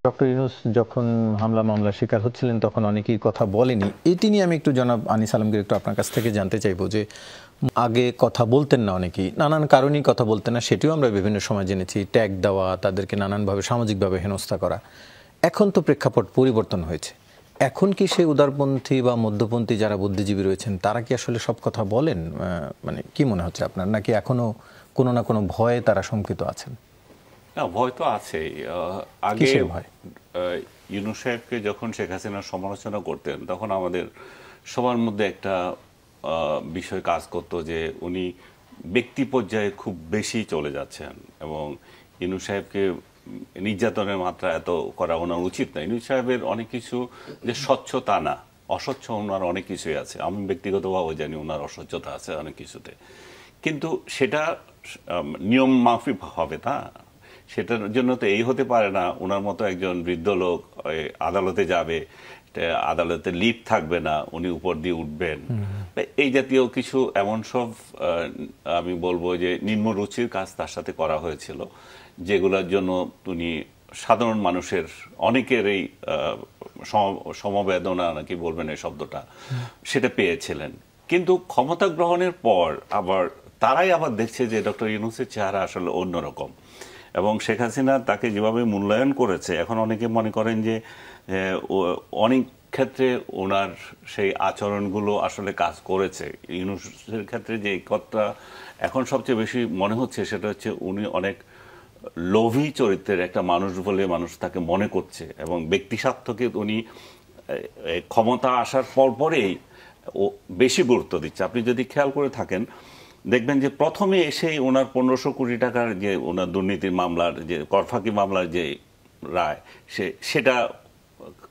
Doctor Yunus যখন হামলা মামলার শিকার হচ্ছিলেন তখন অনেকেই কথা বলেনি। এটি নিয়ে আমি একটু জনাব আনিস আলমগীর একটু আপনার কাছ থেকে জানতে চাইবো যে আগে কথা বলতেন না, অনেকেই নানান কারণেই কথা বলতেন না, সেটিও আমরা বিভিন্ন সময় জেনেছি। ট্যাগ দেওয়া, তাদেরকে নানানভাবে সামাজিকভাবে হেনস্থা করা। এখন তো প্রেক্ষাপট পরিবর্তন হয়েছে। এখন কি সেই উদারপন্থী বা মধ্যপন্থী যারা বুদ্ধিজীবী রয়েছেন তারা কি আসলে সব কথা বলেন? মানে কি মনে হচ্ছে আপনার, নাকি এখনো কোনো না কোনো ভয়ে তারা শঙ্কিত আছেন? না, ভয় তো আছেই। আগে ইউনূস সাহেবকে যখন শেখ হাসিনার সমালোচনা করতেন তখন আমাদের সবার মধ্যে একটা বিষয় কাজ করতো যে উনি ব্যক্তি পর্যায়ে খুব বেশি চলে যাচ্ছেন এবং ইউনূস সাহেবকে নির্যাতনের মাত্রা এত করা ওনার উচিত না। ইউনূস সাহেবের অনেক কিছু যে স্বচ্ছ তা না, অস্বচ্ছ ওনার অনেক কিছুই আছে। আমি ব্যক্তিগতভাবে জানি ওনার অস্বচ্ছতা আছে অনেক কিছুতে, কিন্তু সেটা নিয়ম মাফিক হবে তা সেটার জন্য তো এই হতে পারে না ওনার মতো একজন বৃদ্ধ লোক আদালতে যাবে, আদালতে লিফট থাকবে না, উনি উপর দিয়ে উঠবেন, এই জাতীয় কিছু এমন সব আমি বলবো যে নিম্ন রুচির কাজ তার সাথে করা হয়েছিল, যেগুলোর জন্য উনি সাধারণ মানুষের অনেকের এই সমবেদনা নাকি বলবেন এই শব্দটা, সেটা পেয়েছিলেন। কিন্তু ক্ষমতা গ্রহণের পর আবার তারাই আবার দেখছে যে ডক্টর ইউনূসের চেহারা আসলে অন্যরকম এবং শেখ হাসিনা তাকে যেভাবে মূল্যায়ন করেছে, এখন অনেকে মনে করেন যে অনেক ক্ষেত্রে ওনার সেই আচরণগুলো আসলে কাজ করেছে। ইউনূসের ক্ষেত্রে যে কথা এখন সবচেয়ে বেশি মনে হচ্ছে সেটা হচ্ছে উনি অনেক লোভী চরিত্রের একটা মানুষ বলে মানুষ তাকে মনে করছে এবং ব্যক্তি স্বার্থকে উনি ক্ষমতা আসার পরেই বেশি গুরুত্ব দিচ্ছে। আপনি যদি খেয়াল করে থাকেন দেখবেন যে প্রথমে এসেই ওনার 1500 কোটি টাকার যে ওনার দুর্নীতির মামলার যে করফাকি মামলার যে রায় সেটা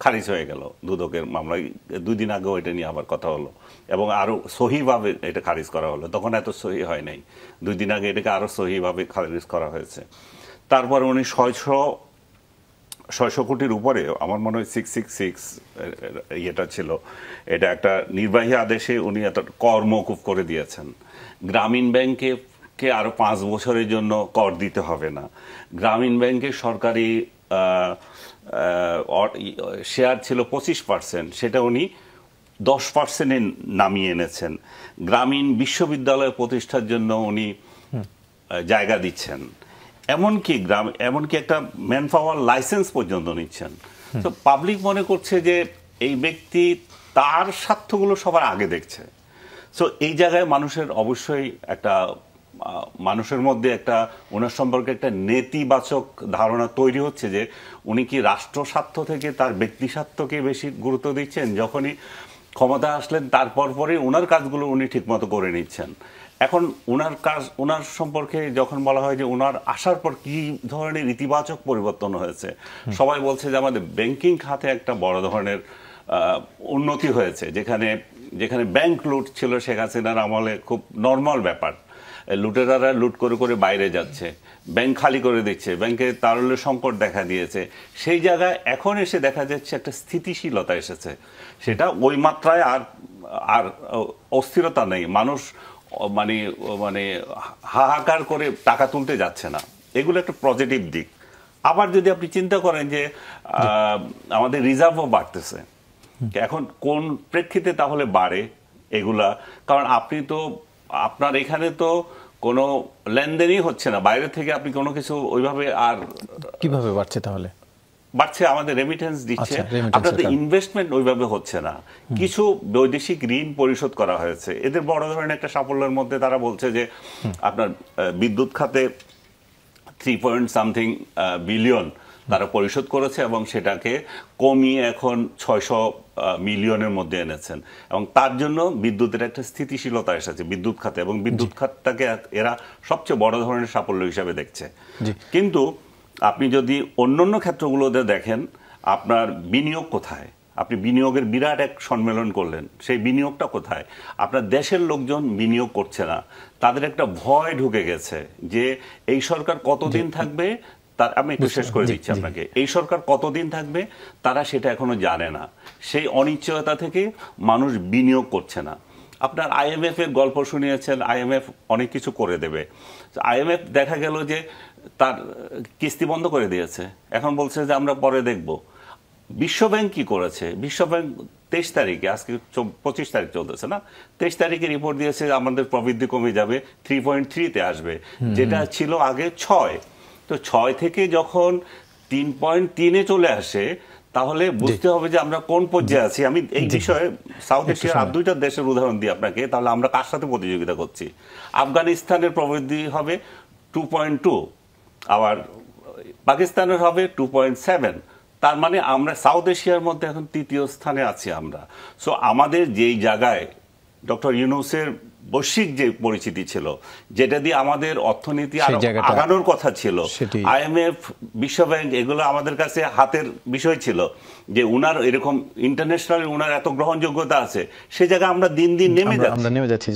খারিজ হয়ে গেল। দুদকের মামলায় 2 দিন আগেও এটা নিয়ে আবার কথা হলো এবং আরো সহিভাবে এটা খারিজ করা হলো। তখন এত সহি হয় নাই, 2 দিন আগে এটাকে আরো সহিভাবে খারিজ করা হয়েছে। তারপরে উনি 600 কোটির উপরে, আমার মনে হয় 666 ইয়েটা ছিল, এটা একটা নির্বাহী আদেশে উনি একটা কর মওকুফ করে দিয়েছেন। গ্রামীণ ব্যাংকে আরো 5 বছরের জন্য কর দিতে হবে না। গ্রামীণ ব্যাংকের সরকারি শেয়ার ছিল 25%, সেটা উনি 10%-এ নামিয়ে এনেছেন। গ্রামীণ বিশ্ববিদ্যালয় প্রতিষ্ঠার জন্য উনি জায়গা দিচ্ছেন, এমনকি একটা ম্যান পাওয়ার লাইসেন্স পর্যন্ত নিচ্ছেন। তো পাবলিক মনে করছে যে এই ব্যক্তি তার স্বার্থগুলো সবার আগে দেখছে। সো এই জায়গায় মানুষের অবশ্যই একটা মানুষের মধ্যে একটা ওনার সম্পর্কে একটা নেতিবাচক ধারণা তৈরি হচ্ছে যে উনি কি রাষ্ট্র স্বার্থ থেকে তার ব্যক্তি স্বার্থকে বেশি গুরুত্ব দিচ্ছেন। যখনই ক্ষমতা আসলেন তারপর পরে ওনার কাজগুলো উনি ঠিকমতো করে নিচ্ছেন। এখন ওনার সম্পর্কে যখন বলা হয় যে ওনার আসার পর কি ধরনের ইতিবাচক পরিবর্তন হয়েছে, সবাই বলছে যে আমাদের ব্যাংকিং খাতে একটা বড় ধরনের উন্নতি হয়েছে, যেখানে ব্যাংক লুট ছিল শেখ হাসিনার আমলে খুব নর্মাল ব্যাপার। লুটেরারা লুট করে করে বাইরে যাচ্ছে, ব্যাংক খালি করে দিচ্ছে, ব্যাংকে তারল্য সংকট দেখা দিয়েছে। সেই জায়গায় এখন এসে দেখা যাচ্ছে একটা স্থিতিশীলতা এসেছে, সেটা ওই মাত্রায় আর অস্থিরতা নেই। মানুষ মানে হাহাকার করে টাকা তুলতে যাচ্ছে না, এগুলো একটা পজিটিভ দিক। আবার যদি আপনি চিন্তা করেন যে আমাদের রিজার্ভও বাড়তেছে, এখন কোন প্রেক্ষিতে তাহলে বাড়ে এগুলা? কারণ আপনার এখানে তো কোনো লেনদেনই হচ্ছে না, বাইরে থেকে আপনি কোনো কিছু ওইভাবে আর কিভাবে বাড়ছে? তাহলে বাড়ছে আমাদের রেমিটেন্স দিচ্ছে, আপনাদের ইনভেস্টমেন্ট ওইভাবে হচ্ছে না। কিছু বৈদেশিক ঋণ পরিশোধ করা হয়েছে, এদের বড় ধরনের একটা সাফল্যের মধ্যে তারা বলছে যে আপনার বিদ্যুৎ খাতে 3 বিলিয়ন তারা পরিশোধ করেছে এবং সেটাকে কমিয়ে এখন 600 মিলিয়নের মধ্যে এনেছেন এবং তার জন্য বিদ্যুতের একটা স্থিতিশীলতা এসেছে বিদ্যুৎ খাতে এবং বিদ্যুৎ খাতটাকে এরা সবচেয়ে বড় ধরনের সাফল্য হিসাবে দেখছে। কিন্তু আপনি যদি অন্যান্য ক্ষেত্রগুলোতে দেখেন, আপনার বিনিয়োগ কোথায়? আপনি বিনিয়োগের বিরাট এক সম্মেলন করলেন, সেই বিনিয়োগটা কোথায়? আপনার দেশের লোকজন বিনিয়োগ করছে না, তাদের একটা ভয় ঢুকে গেছে যে এই সরকার কতদিন থাকবে। আমি একটু শেষ করে দিচ্ছি আপনাকে, এই সরকার কতদিন থাকবে তারা সেটা এখনো জানে না। সেই অনিশ্চয়তা থেকে মানুষ বিনিয়োগ করছে না। আপনার আইএমএফ এর গল্প শুনিয়েছেন, আইএমএফ অনেক কিছু করে দেবে। আইএমএফ দেখা গেল যে তার কিস্তি বন্ধ করে দিয়েছে, এখন বলছে যে আমরা পরে দেখব। বিশ্বব্যাংক কি করেছে? বিশ্বব্যাংক 23 তারিখে, আজকে 25 তারিখ চলতেছে না, 23 তারিখে রিপোর্ট দিয়েছে আমাদের প্রবৃদ্ধি কমে যাবে, 3.3-তে আসবে, যেটা ছিল আগে 6। তো 6 থেকে যখন 3.3-এ চলে আসে, তাহলে বুঝতে হবে যে আমরা কোন পর্যায়ে আছি। আমি এই বিষয়ে সাউথ এশিয়ার আর 2টা দেশের উদাহরণ দিই আপনাকে, তাহলে আমরা কার সাথে প্রতিযোগিতা করছি। আফগানিস্তানের প্রবৃদ্ধি হবে 2.2, আবার পাকিস্তানের হবে 2.7। তার মানে আমরা সাউথ এশিয়ার মধ্যে এখন 3য় স্থানে আছি আমরা। সো আমাদের যেই জায়গায় ডক্টর ইউনূসের বৈশ্বিক যে পরিচিতি ছিল, যেটা দিয়ে আমাদের অর্থনীতি আগানোর কথা ছিল, IMF, বিশ্বব্যাংক, এগুলো আমাদের কাছে হাতের বিষয় ছিল, যে উনার এরকম ইন্টারন্যাশনাল উনার এত গ্রহণযোগ্যতা আছে, সে জায়গায় আমরা দিন দিন নেমে যাচ্ছি।